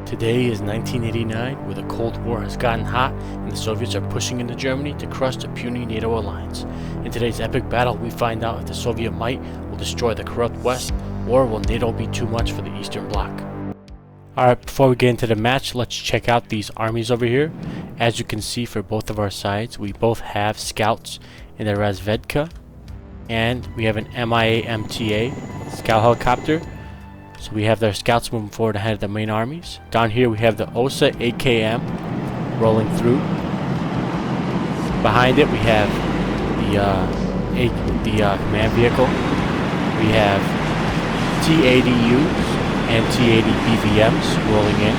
Today is 1989, where the Cold War has gotten hot and the Soviets are pushing into Germany to crush the puny NATO alliance. In today's epic battle, we find out if the Soviet might will destroy the corrupt West, or will NATO be too much for the Eastern Bloc. Alright, before we get into the match, let's check out these armies over here. As you can see, for both of our sides, we both have scouts in the Razvedka, and we have an MIA MTA scout helicopter. So we have their scouts moving forward ahead of the main armies. Down here we have the OSA AKM rolling through. Behind it we have the command vehicle. We have T-80Us and T-80 BVMs rolling in.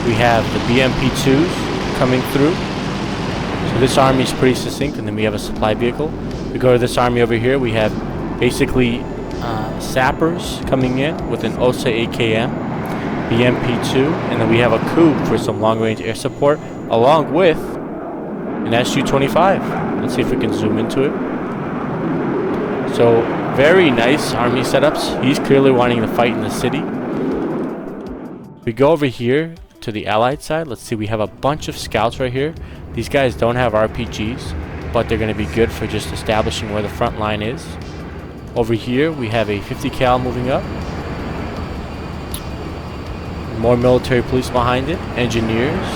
We have the BMP-2s coming through. So this army is pretty succinct, and then we have a supply vehicle. We go to this army over here. We have basically sappers coming in with an OSA AKM, BMP-2, and then we have a coup for some long-range air support, along with an Su-25. Let's see if we can zoom into it. So, very nice army setups. He's clearly wanting to fight in the city. We go over here to the Allied side. Let's see, we have a bunch of scouts right here. These guys don't have RPGs, but they're going to be good for just establishing where the front line is. Over here we have a 50 cal moving up. More military police behind it. Engineers.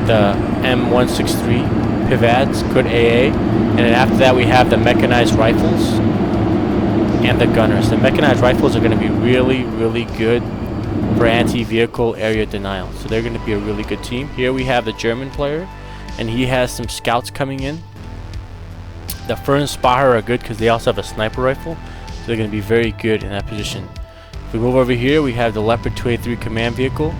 The M163 Pivads, good AA. And then after that we have the mechanized rifles and the gunners. The mechanized rifles are going to be really good for anti-vehicle area denial. So they're going to be a really good team. Here we have the German player, and he has some scouts coming in. The Fernspar are good because they also have a sniper rifle, so they're going to be very good in that position. If we move over here, we have the Leopard 283 command vehicle,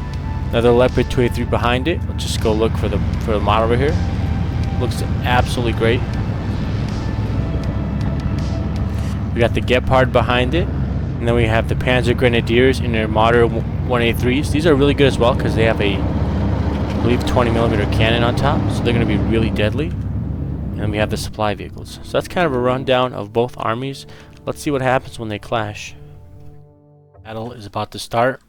another Leopard 283 behind it. Let's just go look for the model over here. Looks absolutely great. We got the Gepard behind it, and then we have the Panzer Grenadiers in their Marder 183s. These are really good as well because they have a, I believe, 20mm cannon on top, so they're going to be really deadly. And then we have the supply vehicles. So that's kind of a rundown of both armies. Let's see what happens when they clash. Battle is about to start.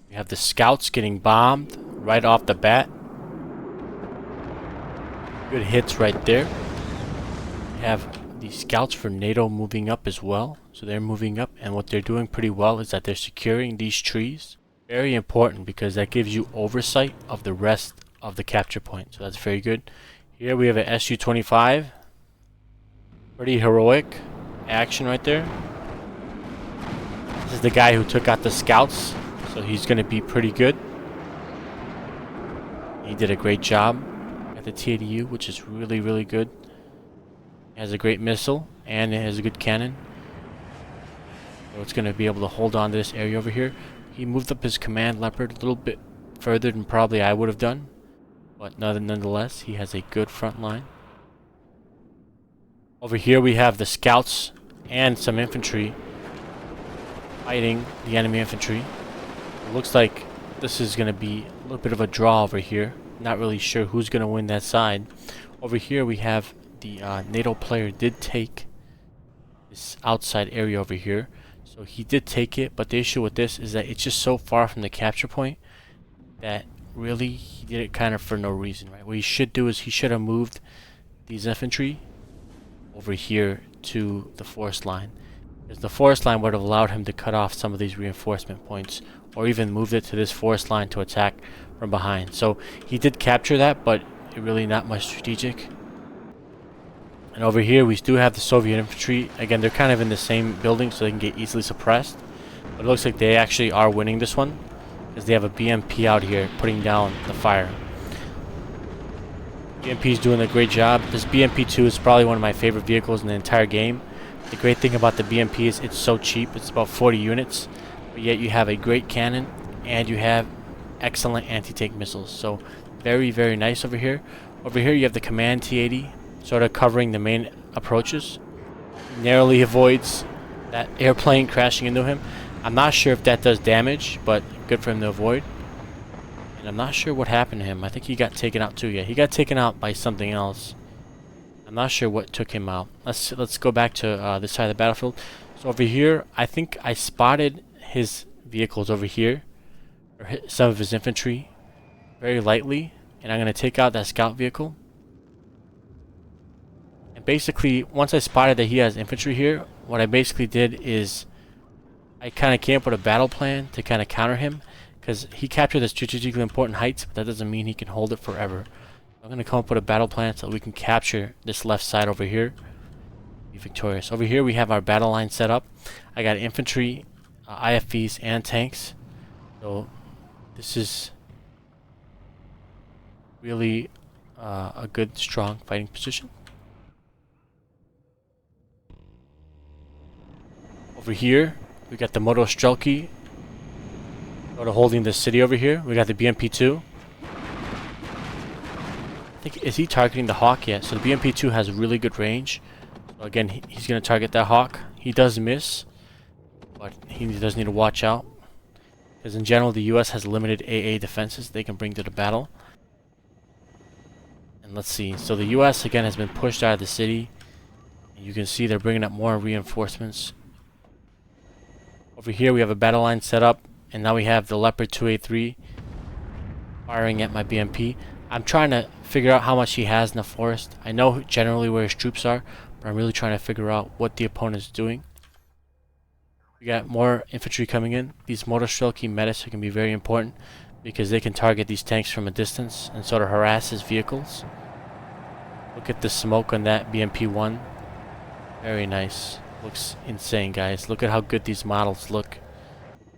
We have the scouts getting bombed right off the bat. Good hits right there. We have the scouts for NATO moving up as well. So they're moving up, and what they're doing pretty well is that they're securing these trees. Very important because that gives you oversight of the rest of the capture point. So that's very good. Here we have an Su-25. Pretty heroic action right there. This is the guy who took out the scouts, so he's going to be pretty good. He did a great job at the T-80U, which is really good. It has a great missile, and it has a good cannon. So it's going to be able to hold on to this area over here. He moved up his command Leopard a little bit further than probably I would have done. But nonetheless, he has a good front line. Over here we have the scouts and some infantry fighting the enemy infantry. It looks like this is going to be a little bit of a draw over here. Not really sure who's going to win that side. Over here we have the NATO player did take this outside area over here. So he did take it, but the issue with this is that it's just so far from the capture point that really he did it kind of for no reason, right? What he should do is he should have moved these infantry over here to the forest line, because the forest line would have allowed him to cut off some of these reinforcement points, or even moved it to this forest line to attack from behind. So he did capture that, but it really not much strategic. And over here we do have the Soviet infantry. Again, they're kind of in the same building, so they can get easily suppressed, but it looks like they actually are winning this one, because they have a BMP out here putting down the fire. BMP is doing a great job. This BMP-2 is probably one of my favorite vehicles in the entire game. The great thing about the BMP is it's so cheap. It's about 40 units, but yet you have a great cannon and you have excellent anti-tank missiles. So very nice over here. Over here you have the Command T-80 sort of covering the main approaches. He narrowly avoids that airplane crashing into him. I'm not sure if that does damage, but good for him to avoid. And I'm not sure what happened to him. I think he got taken out too. Yeah, he got taken out by something else. I'm not sure what took him out. Let's go back to this side of the battlefield. So over here, I think I spotted his vehicles over here, or hit some of his infantry very lightly, and I'm going to take out that scout vehicle. And basically, once I spotted that he has infantry here, what I basically did is I kind of came up with a battle plan to kind of counter him, because he captured the strategically important heights, but that doesn't mean he can hold it forever. I'm going to come up with a battle plan so we can capture this left side over here, be victorious. Over here we have our battle line set up. I got infantry, IFVs, and tanks. So this is really a good, strong fighting position. Over here we got the Moto Strelki holding the city over here. We got the BMP-2. I think, is he targeting the Hawk yet? So the BMP-2 has really good range. So again, he's going to target that Hawk. He does miss, but he does need to watch out, because in general the US has limited AA defenses they can bring to the battle. And let's see. So the US again has been pushed out of the city. You can see they're bringing up more reinforcements. Over here we have a battle line set up. And now we have the Leopard 2A3 firing at my BMP. I'm trying to figure out how much he has in the forest. I know generally where his troops are, but I'm really trying to figure out what the opponent is doing. We got more infantry coming in. These Moto Strelki medics can be very important because they can target these tanks from a distance and sort of harass his vehicles. Look at the smoke on that BMP-1. Very nice. Looks insane, guys. Look at how good these models look.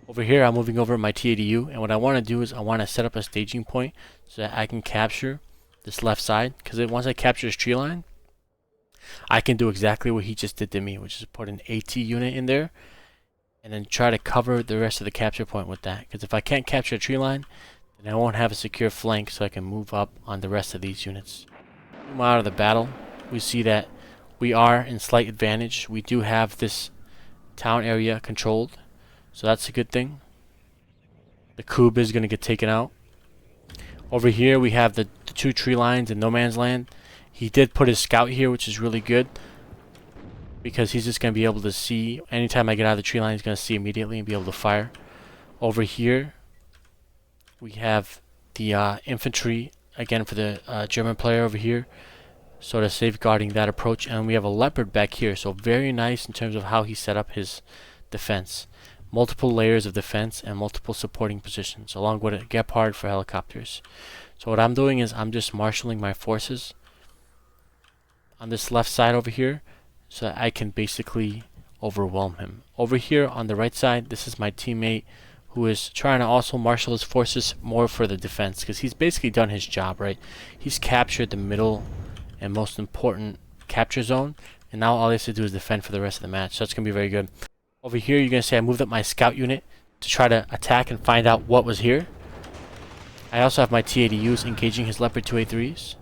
Over here, I'm moving over my T-80U, and what I want to do is I want to set up a staging point so that I can capture this left side, because once I capture this tree line, I can do exactly what he just did to me, which is put an AT unit in there and then try to cover the rest of the capture point with that. Because if I can't capture a tree line, then I won't have a secure flank so I can move up on the rest of these units. Zoom out of the battle, we see that we are in slight advantage. We do have this town area controlled, so that's a good thing. The Kub is going to get taken out. Over here we have the two tree lines in no man's land. He did put his scout here, which is really good, because he's just going to be able to see. Anytime I get out of the tree line, he's going to see immediately and be able to fire. Over here we have the infantry, again for the German player over here, sort of safeguarding that approach. And we have a Leopard back here, so very nice in terms of how he set up his defense. Multiple layers of defense and multiple supporting positions, along with a Gepard for helicopters. So what I'm doing is I'm just marshalling my forces on this left side over here so that I can basically overwhelm him. Over here on the right side, this is my teammate who is trying to also marshal his forces more for the defense, because he's basically done his job, right? He's captured the middle and most important capture zone, and now all he has to do is defend for the rest of the match. So that's going to be very good. Over here, you're going to see I moved up my scout unit to try to attack and find out what was here. I also have my T-80Us engaging his Leopard 2A3s.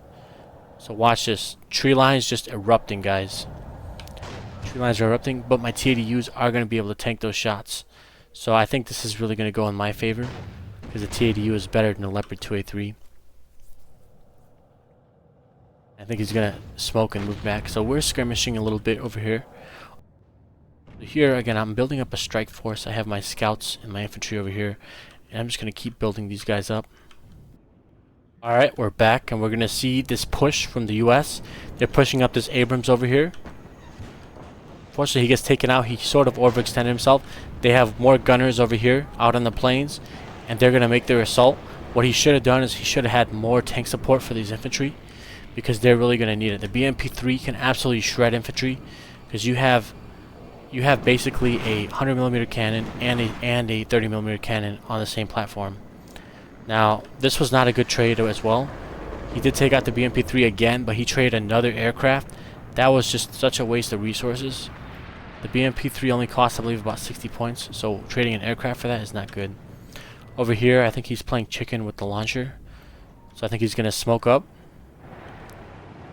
So watch this. Tree lines just erupting, guys. Tree lines are erupting, but my T-80Us are going to be able to tank those shots. So I think this is really going to go in my favor, because the T-80U is better than the Leopard 2A3. I think he's going to smoke and move back. So we're skirmishing a little bit over here. Here again, I'm building up a strike force. I have my scouts and my infantry over here, and I'm just going to keep building these guys up. Alright, we're back, and we're going to see this push from the US. They're pushing up this Abrams over here. Fortunately, he gets taken out. He sort of overextended himself. They have more gunners over here out on the plains, and they're going to make their assault. What he should have done is he should have had more tank support for these infantry, because they're really going to need it. The BMP-3 can absolutely shred infantry, because you have basically a 100mm cannon and a 30mm cannon on the same platform. Now, this was not a good trade as well. He did take out the BMP-3 again, but he traded another aircraft. That was just such a waste of resources. The BMP-3 only cost, I believe, about 60 points, so trading an aircraft for that is not good. Over here, I think he's playing chicken with the launcher, so I think he's going to smoke up.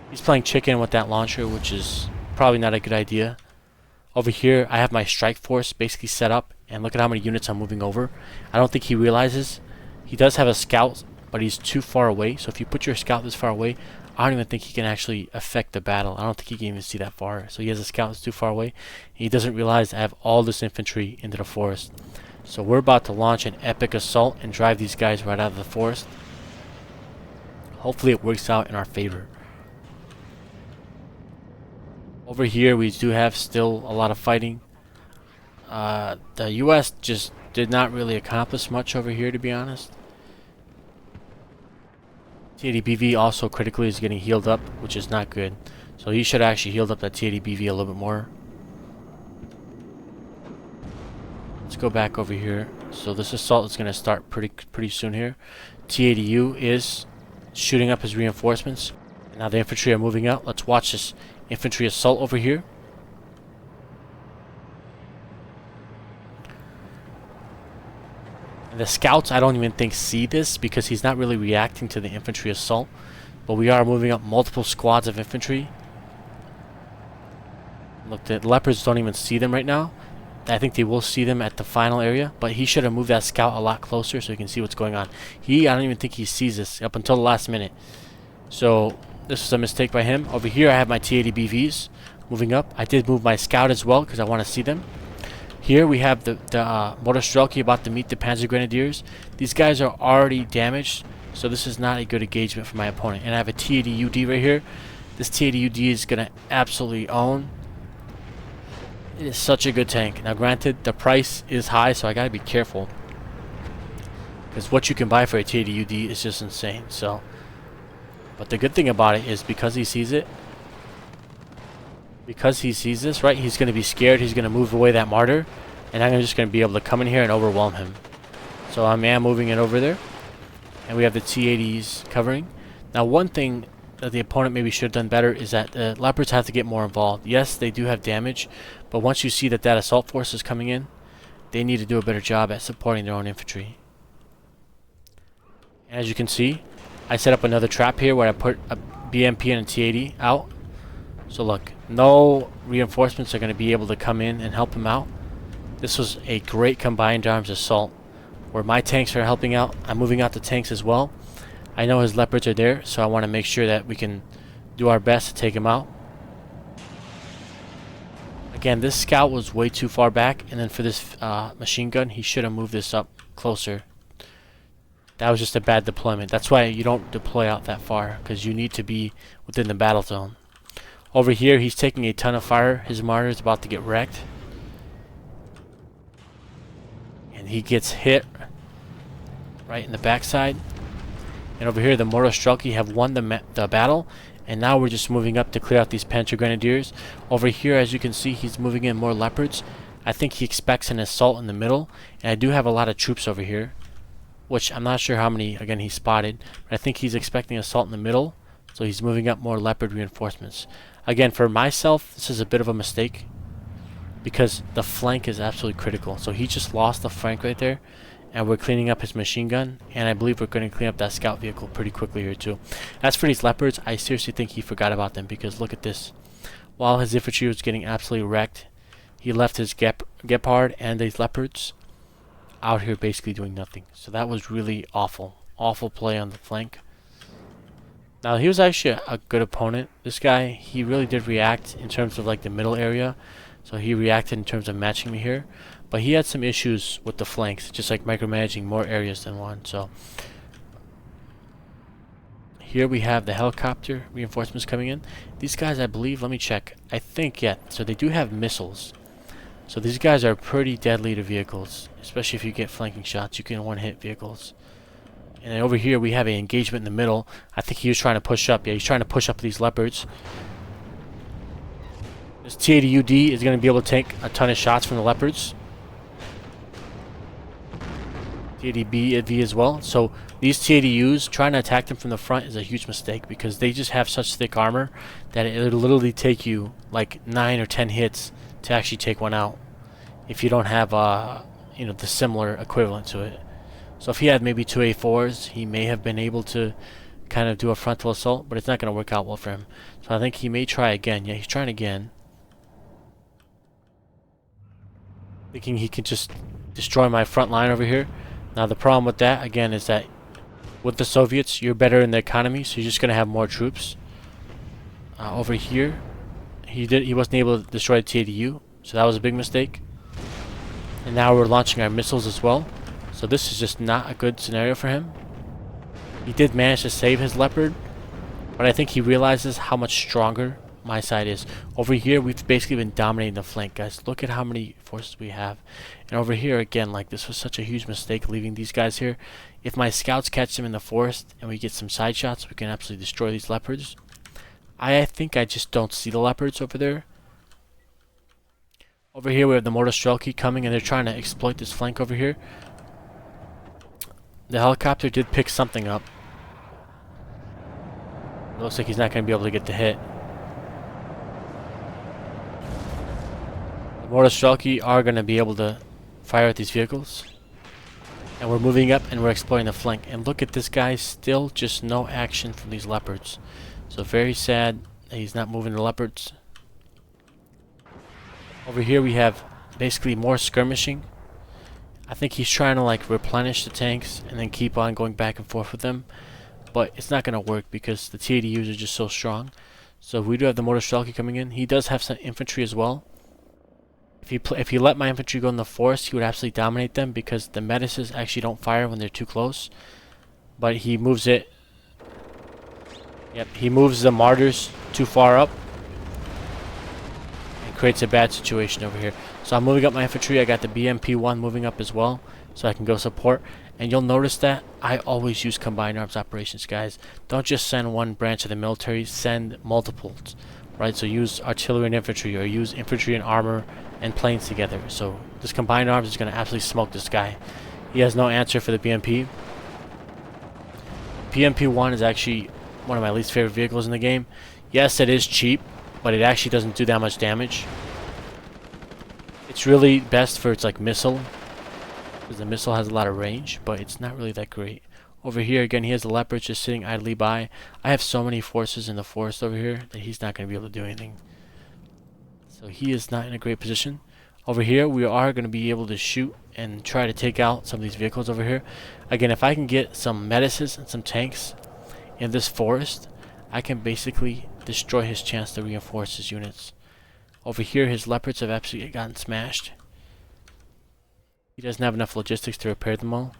He's playing chicken with that launcher, which is probably not a good idea. Over here, I have my strike force basically set up, and look at how many units I'm moving over. I don't think he realizes. He does have a scout, but he's too far away. So if you put your scout this far away, I don't even think he can actually affect the battle. I don't think he can even see that far. So he has a scout that's too far away. He doesn't realize I have all this infantry into the forest. So we're about to launch an epic assault and drive these guys right out of the forest. Hopefully it works out in our favor. Over here we do have still a lot of fighting. The US just did not really accomplish much over here, to be honest. TADBV also critically is getting healed up, which is not good. So he should have actually healed up that TADBV a little bit more. Let's go back over here. So this assault is going to start pretty soon here. TADU is shooting up his reinforcements. Now the infantry are moving out. Let's watch this infantry assault over here. And the scouts, I don't even think see this because he's not really reacting to the infantry assault. But we are moving up multiple squads of infantry. Look, the leopards don't even see them right now. I think they will see them at the final area, but he should have moved that scout a lot closer so he can see what's going on. I don't even think he sees this up until the last minute. So this was a mistake by him. Over here I have my TADBVs moving up. I did move my scout as well because I want to see them. Here we have the Mortar Strelky about to meet the Panzer Grenadiers. These guys are already damaged, so this is not a good engagement for my opponent. And I have a TADUD right here. This TADUD is going to absolutely own. It is such a good tank. Now granted, the price is high, so I gotta be careful. Because what you can buy for a TADUD is just insane, so. But the good thing about it is because he sees it, because he sees this, right, he's gonna be scared, he's gonna move away that martyr, and I'm just gonna be able to come in here and overwhelm him. So I am moving it over there. And we have the T-80s covering. Now one thing that the opponent maybe should have done better is that the leopards have to get more involved. Yes, they do have damage, but once you see that that assault force is coming in, they need to do a better job at supporting their own infantry. As you can see, I set up another trap here where I put a BMP and a T-80 out. So look, no reinforcements are going to be able to come in and help him out. This was a great combined arms assault where my tanks are helping out. I'm moving out the tanks as well. I know his leopards are there, so I want to make sure that we can do our best to take him out. Again, this scout was way too far back, and then for this machine gun, he should have moved this up closer. That was just a bad deployment. That's why you don't deploy out that far, because you need to be within the battle zone. Over here, he's taking a ton of fire. His martyr is about to get wrecked. And he gets hit right in the backside. And over here, the Mortar Strelky have won the battle. And now we're just moving up to clear out these Panzer Grenadiers. Over here, as you can see, he's moving in more leopards. I think he expects an assault in the middle. And I do have a lot of troops over here, which I'm not sure how many, again, he spotted. But I think he's expecting assault in the middle. So he's moving up more leopard reinforcements. Again, for myself, this is a bit of a mistake, because the flank is absolutely critical. So he just lost the flank right there. And we're cleaning up his machine gun, and I believe we're going to clean up that scout vehicle pretty quickly here too. As for these leopards, I seriously think he forgot about them, because look at this. While his infantry was getting absolutely wrecked, he left his Gepard and these leopards out here basically doing nothing. So that was really awful. Awful play on the flank. Now he was actually a good opponent. This guy, he really did react in terms of like the middle area. So he reacted in terms of matching me here. But he had some issues with the flanks, just like micromanaging more areas than one. So here we have the helicopter reinforcements coming in. These guys, I believe, let me check. I think, yeah, so they do have missiles. So these guys are pretty deadly to vehicles, especially if you get flanking shots. You can one-hit vehicles. And then over here we have an engagement in the middle. I think he was trying to push up. Yeah, he's trying to push up these leopards. This TADUD is going to be able to take a ton of shots from the leopards. TADB as well. So these TADUs, trying to attack them from the front is a huge mistake, because they just have such thick armor that it'll literally take you like 9 or 10 hits to actually take one out if you don't have you know, the similar equivalent to it. So if he had maybe 2 A4s, he may have been able to kind of do a frontal assault, but it's not going to work out well for him. So I think he may try again. Yeah, he's trying again, thinking he can just destroy my front line over here. Now the problem with that, again, is that with the Soviets, you're better in the economy, so you're just going to have more troops. Over here, he wasn't able to destroy the TADU, so that was a big mistake. And now we're launching our missiles as well. So this is just not a good scenario for him. He did manage to save his Leopard, but I think he realizes how much stronger my side is. Over here, we've basically been dominating the flank, guys. Look at how many forces we have. And over here, again, like, this was such a huge mistake leaving these guys here. If my scouts catch them in the forest and we get some side shots, we can absolutely destroy these Leopards. I think I just don't see the Leopards over there. Over here, we have the Mortar Strelky coming, and they're trying to exploit this flank over here. The helicopter did pick something up. It looks like he's not going to be able to get the hit. The Mortar Strelky are going to be able to fire at these vehicles. And we're moving up and we're exploiting the flank. And look at this guy, still just no action from these Leopards. So very sad that he's not moving the Leopards. Over here we have basically more skirmishing. I think he's trying to like replenish the tanks and then keep on going back and forth with them. But it's not going to work because the TADUs are just so strong. So we do have the Mortar Strelky coming in. He does have some infantry as well. If he let my infantry go in the forest, he would absolutely dominate them because the Medicis actually don't fire when they're too close. But he moves it. Yep, he moves the Martyrs too far up. And creates a bad situation over here. So I'm moving up my infantry. I got the BMP-1 moving up as well, so I can go support. And you'll notice that I always use combined arms operations, guys. Don't just send one branch of the military, send multiples, right? So use artillery and infantry, or use infantry and armor and planes together. So this combined arms is going to absolutely smoke this guy. He has no answer for the BMP. BMP-1 is actually one of my least favorite vehicles in the game. Yes, it is cheap, but it actually doesn't do that much damage. It's really best for its like missile, because the missile has a lot of range, but it's not really that great. Over here again, he has the Leopards just sitting idly by. I have so many forces in the forest over here that he's not going to be able to do anything. So he is not in a great position. Over here we are going to be able to shoot and try to take out some of these vehicles over here. Again, if I can get some Medicis and some tanks in this forest, I can basically destroy his chance to reinforce his units. Over here, his Leopards have absolutely gotten smashed. He doesn't have enough logistics to repair them all.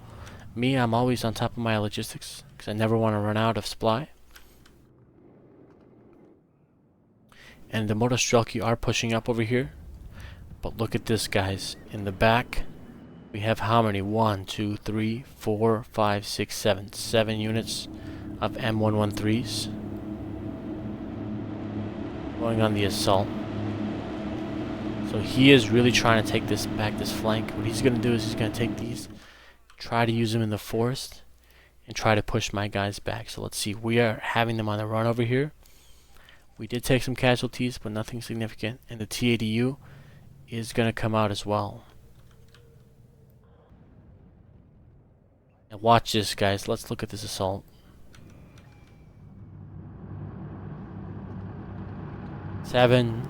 Me, I'm always on top of my logistics because I never want to run out of supply. And the Mortar Strelky are pushing up over here. But look at this, guys. In the back, we have how many? 1, 2, 3, 4, 5, 6, 7. 7 units of M113s going on the assault. So he is really trying to take this flank. What he's going to do is he's going to take these, try to use them in the forest, and try to push my guys back. So let's see. We are having them on the run over here. We did take some casualties, but nothing significant. And the TADU is going to come out as well. And watch this, guys. Let's look at this assault. 7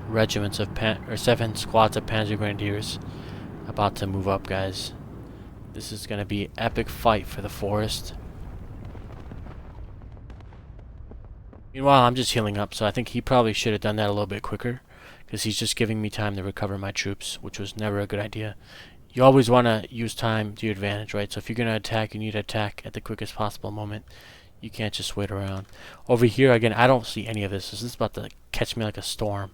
regiments of 7 squads of Panzer Grenadiers about to move up, guys. This is going to be an epic fight for the forest. Meanwhile, I'm just healing up, so I think he probably should have done that a little bit quicker, because he's just giving me time to recover my troops, which was never a good idea. You always want to use time to your advantage, right? So if you're going to attack, you need to attack at the quickest possible moment. You can't just wait around. Over here, again, I don't see any of this. This is about to catch me like a storm.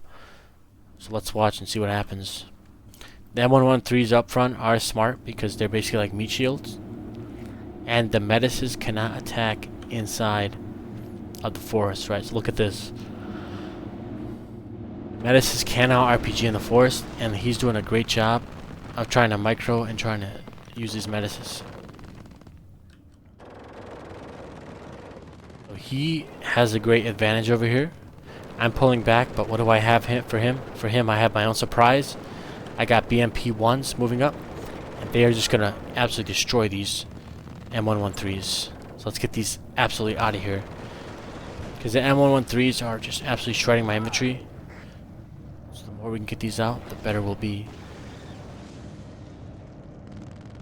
So let's watch and see what happens. The M113s up front are smart because they're basically like meat shields. And the Medicis cannot attack inside of the forest, right? So look at this. Medicis cannot RPG in the forest, and he's doing a great job of trying to micro and trying to use these Medicis. So he has a great advantage over here. I'm pulling back, but what do I have for him? For him, I have my own surprise. I got BMP-1s moving up, and they are just going to absolutely destroy these M113s. So let's get these absolutely out of here, because the M113s are just absolutely shredding my infantry. So the more we can get these out, the better we'll be.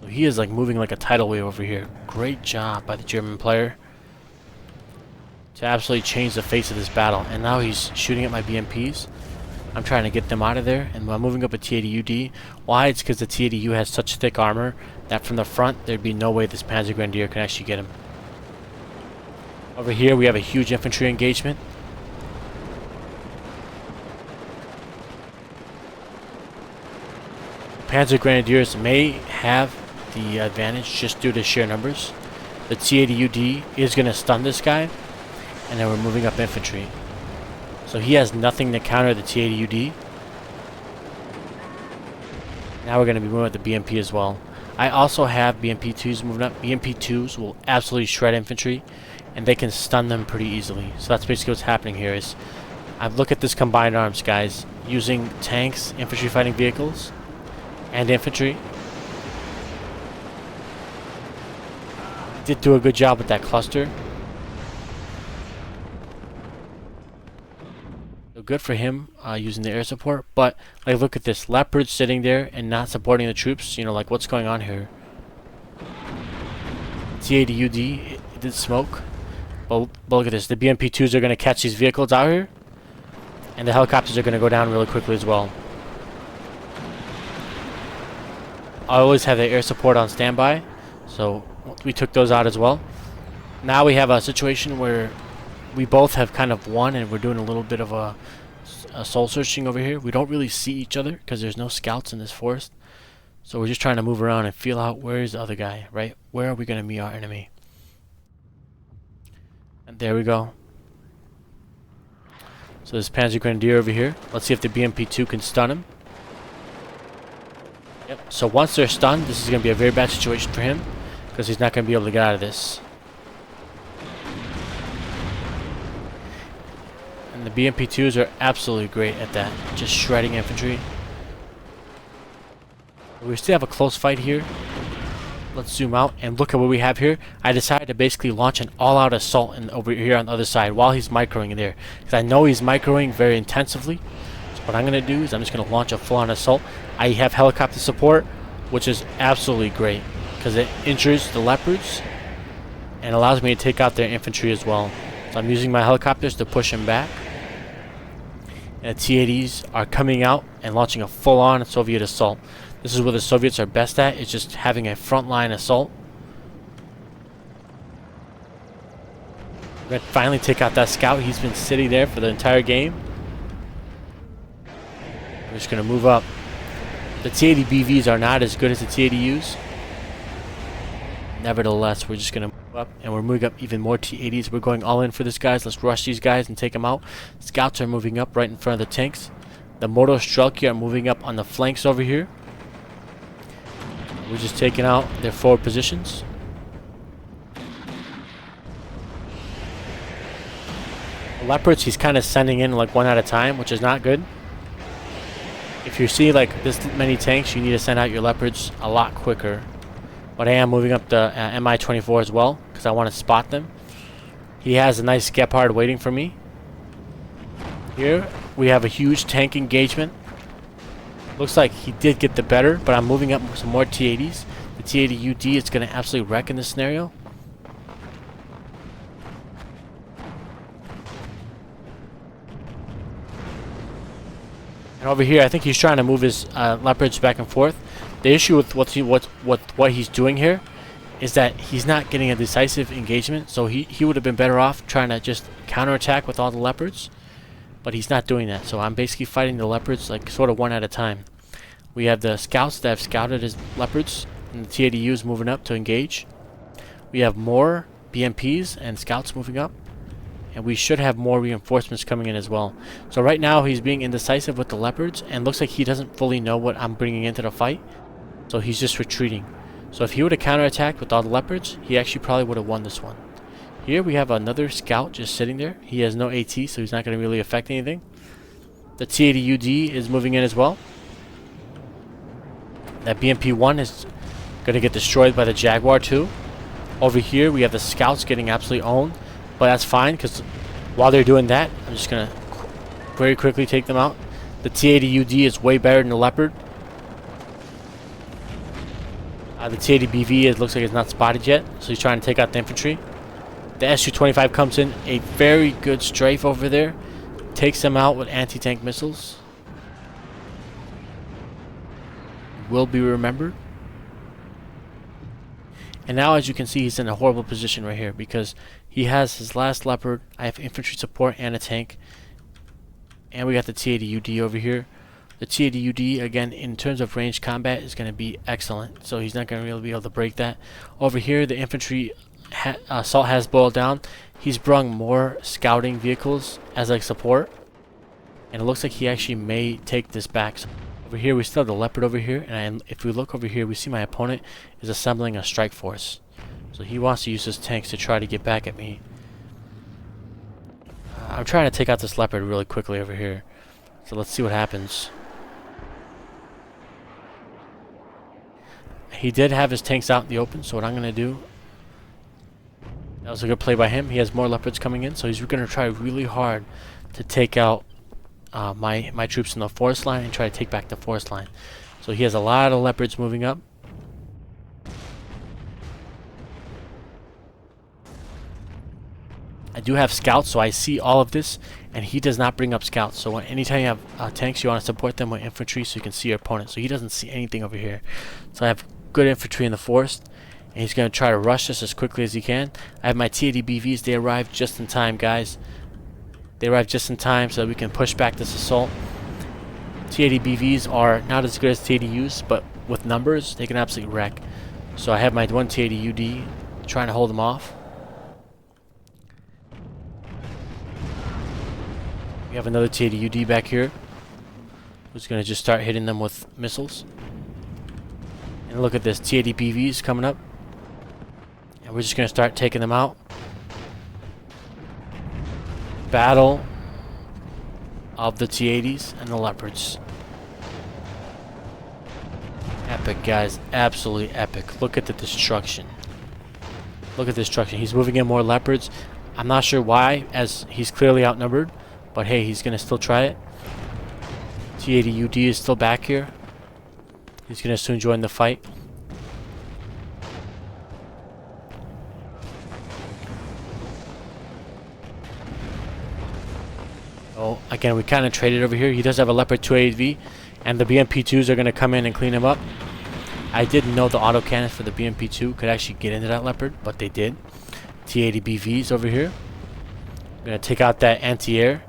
So he is like moving like a tidal wave over here. Great job by the German player to absolutely change the face of this battle. And now he's shooting at my BMPs. I'm trying to get them out of there, and I'm moving up a T-80UD. Why? It's because the T-80U has such thick armor that from the front, there'd be no way this Panzer Grenadier can actually get him. Over here, we have a huge infantry engagement. Panzer Grenadiers may have the advantage just due to sheer numbers. The T-80UD is going to stun this guy, and then we're moving up infantry. So he has nothing to counter the T-80UD. Now we're going to be moving up the BMP as well. I also have BMP-2s moving up. BMP-2s will absolutely shred infantry, and they can stun them pretty easily. So that's basically what's happening here. Is I've looked at this combined arms, guys, using tanks, infantry fighting vehicles, and infantry. Did do a good job with that cluster. So good for him using the air support. But like, look at this Leopard sitting there and not supporting the troops. You know, like, what's going on here? T-80UD it did smoke. But look at this. The BMP-2s are going to catch these vehicles out here, and the helicopters are going to go down really quickly as well. I always have the air support on standby, so we took those out as well. Now we have a situation where we both have kind of won, and we're doing a little bit of a soul searching over here. We don't really see each other because there's no scouts in this forest, so we're just trying to move around and feel out where's the other guy, right? Where are we going to meet our enemy? And there we go. So this Panzer Grenadier over here. Let's see if the BMP-2 can stun him. Yep. So once they're stunned, this is going to be a very bad situation for him, because he's not going to be able to get out of this. And the BMP-2s are absolutely great at that, just shredding infantry. We still have a close fight here. Let's zoom out and look at what we have here. I decided to basically launch an all-out assault over here on the other side while he's microing in there, because I know he's microing very intensively. So what I'm going to do is I'm just going to launch a full-on assault. I have helicopter support, which is absolutely great because it injures the Leopards and allows me to take out their infantry as well. So I'm using my helicopters to push them back. And the T-80s are coming out and launching a full-on Soviet assault. This is what the Soviets are best at, is just having a frontline assault. We're going to finally take out that scout. He's been sitting there for the entire game. I'm just going to move up. The T-80 BVs are not as good as the T-80Us. Nevertheless, we're just going to move up, and we're moving up even more T-80s. We're going all in for this, guys. Let's rush these guys and take them out. Scouts are moving up right in front of the tanks. The Moto Strelki are moving up on the flanks over here. We're just taking out their forward positions. The Leopards, he's kind of sending in like one at a time, which is not good. If you see like this many tanks, you need to send out your Leopards a lot quicker. But I am moving up the Mi-24 as well, because I want to spot them. He has a nice Gepard waiting for me. Here we have a huge tank engagement. Looks like he did get the better, but I'm moving up some more T-80s. The T-80UD is going to absolutely wreck in this scenario. And over here, I think he's trying to move his Leopards back and forth. The issue with what he's doing here is that he's not getting a decisive engagement, so he would have been better off trying to just counterattack with all the Leopards. But he's not doing that, so I'm basically fighting the Leopards like sort of one at a time. We have the scouts that have scouted his Leopards, and the T-80Us moving up to engage. We have more BMPs and scouts moving up, and we should have more reinforcements coming in as well. So right now he's being indecisive with the Leopards, and looks like he doesn't fully know what I'm bringing into the fight, so he's just retreating. So if he would have counterattacked with all the Leopards, he actually probably would have won this one. Here we have another scout just sitting there. He has no AT, so he's not going to really affect anything. The T-80UD is moving in as well. That BMP-1 is going to get destroyed by the Jaguar too. Over here we have the scouts getting absolutely owned, but that's fine, because while they're doing that, I'm just going to very quickly take them out. The T-80UD is way better than the Leopard. The T-80BV looks like it's not spotted yet, so he's trying to take out the infantry. The Su-25 comes in, a very good strafe over there. Takes them out with anti-tank missiles. will be remembered. And now, as you can see, he's in a horrible position right here because he has his last leopard. I have infantry support and a tank. And we got the T-80UD over here. The T-80UD, again, in terms of ranged combat, is going to be excellent. So he's not going to really be able to break that. Over here, the infantry assault has boiled down. He's brung more scouting vehicles as like support. And it looks like he actually may take this back. So over here, we still have the leopard over here. And if we look over here, we see my opponent is assembling a strike force. So he wants to use his tanks to try to get back at me. I'm trying to take out this leopard really quickly over here. So let's see what happens. He did have his tanks out in the open, so what I'm going to do... That was a good play by him. He has more leopards coming in, so he's going to try really hard to take out my troops in the forest line and try to take back the forest line. So he has a lot of leopards moving up. I do have scouts, so I see all of this, and he does not bring up scouts. So anytime you have tanks, you want to support them with infantry so you can see your opponent. So he doesn't see anything over here. So I have good infantry in the forest, and he's going to try to rush this as quickly as he can. I have my T-80 BVs. They arrived just in time, guys. They arrived just in time so that we can push back this assault. T-80 BVs are not as good as T-80Us, but with numbers, they can absolutely wreck. So I have my one T-80 UD trying to hold them off. We have another T-80 UD back here who's going to just start hitting them with missiles. And look at this, T-80 BVs coming up. And we're just going to start taking them out. Battle of the T-80s and the Leopards. Epic, guys. Absolutely epic. Look at the destruction. Look at the destruction. He's moving in more Leopards. I'm not sure why, as he's clearly outnumbered. But hey, he's going to still try it. T-80 UD is still back here. He's going to soon join the fight. Oh, again, we kind of traded over here. He does have a Leopard 280V, and the BMP-2s are going to come in and clean him up. I didn't know the autocannons for the BMP-2 could actually get into that Leopard, but they did. T-80 BVs over here. I'm going to take out that anti-air.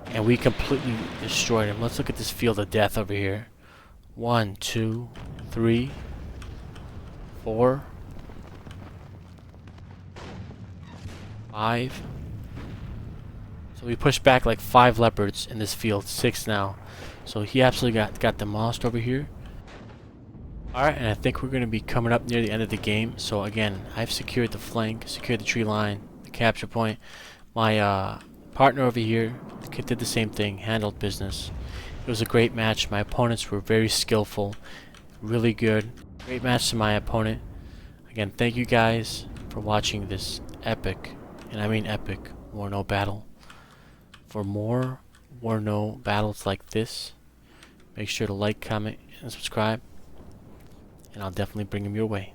And we completely destroyed him. Let's look at this field of death over here. 1, 2, 3, 4, 5. So we pushed back like 5 leopards in this field. 6 now. So he absolutely got demolished over here. Alright, and I think we're going to be coming up near the end of the game. So again, I've secured the flank, secured the tree line, the capture point. My partner over here did the same thing, handled business. It was a great match. My opponents were very skillful, really good. Great match to my opponent. Again, thank you guys for watching this epic, and I mean epic, WARNO battle. For more WARNO battles like this, make sure to like, comment, and subscribe, and I'll definitely bring them your way.